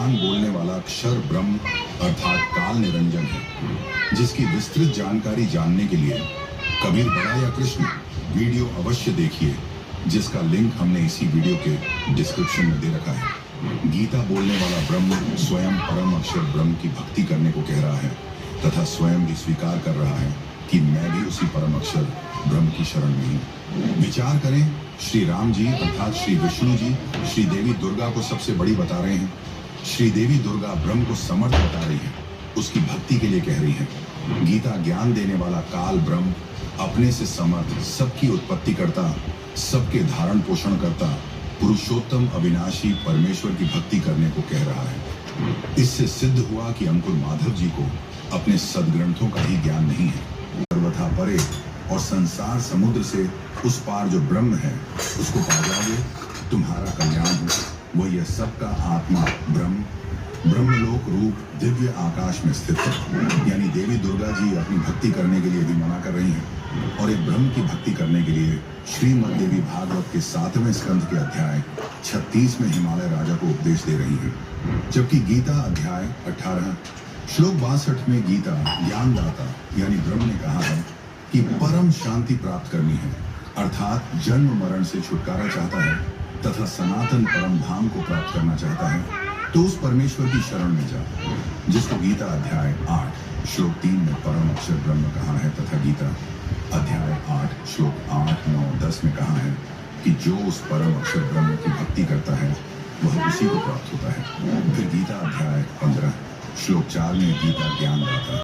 ज्ञान बोलने वाला अक्षर ब्रह्म अर्थात काल निरंजन है, जिसकी विस्तृत जानकारी जानने के लिए कबीर बड़ा या कृष्ण वीडियो अवश्य देखिए, जिसका लिंक हमने इसी वीडियो के डिस्क्रिप्शन में दे रखा है। गीता बोलने वाला ब्रह्म स्वयं परम अक्षर ब्रह्म की भक्ति करने को कह रहा है तथा स्वयं भी स्वीकार कर रहा है कि मैं भी उसी परम अक्षर ब्रह्म की शरण में हूँ। विचार करें, श्री राम जी अर्थात श्री विष्णु जी श्री देवी दुर्गा को सबसे बड़ी बता रहे हैं। श्री देवी दुर्गा ब्रह्म को समर्थ बता रही है, उसकी भक्ति के लिए कह रही है। गीता ज्ञान देने वाला काल ब्रह्म अपने से समर्थ, सबकी उत्पत्ति करता, सबके धारण पोषण करता, पुरुषोत्तम अविनाशी परमेश्वर की भक्ति करने को कह रहा है। इससे सिद्ध हुआ कि अंकुर माधव जी को अपने सदग्रंथों का ही ज्ञान नहीं है। सर्वथा परे और संसार समुद्र से उस पार जो ब्रह्म है उसको पा जाओगे, तुम्हारा कल्याण हो। वो यह सबका आत्मा ब्रह्म ब्रह्मलोक रूप दिव्य आकाश में स्थित है। यानी देवी दुर्गा जी अपनी भक्ति करने के लिए भी मना कर रही हैं और एक ब्रह्म की भक्ति करने के लिए श्रीमद् देवी भागवत के 7वें स्कंध के अध्याय 36 में हिमालय राजा को उपदेश दे रही हैं। जबकि गीता अध्याय 18 श्लोक 62 में गीता ज्ञानदाता यानी ब्रह्म ने कहा है कि परम शांति प्राप्त करनी है, अर्थात जन्म मरण से छुटकारा चाहता है तथा सनातन परम धाम को प्राप्त करना चाहता है तो उस परमेश्वर की शरण में जा, जिसको गीता अध्याय 8 श्लोक 3 में परम अक्षर ब्रह्म कहा है तथा गीता अध्याय 8 श्लोक 8, 9, 10 में कहा है कि जो उस परम अक्षर ब्रह्म की भक्ति करता है वह उसी को प्राप्त होता है। फिर गीता अध्याय 15 श्लोक 4 में गीता ज्ञानदाता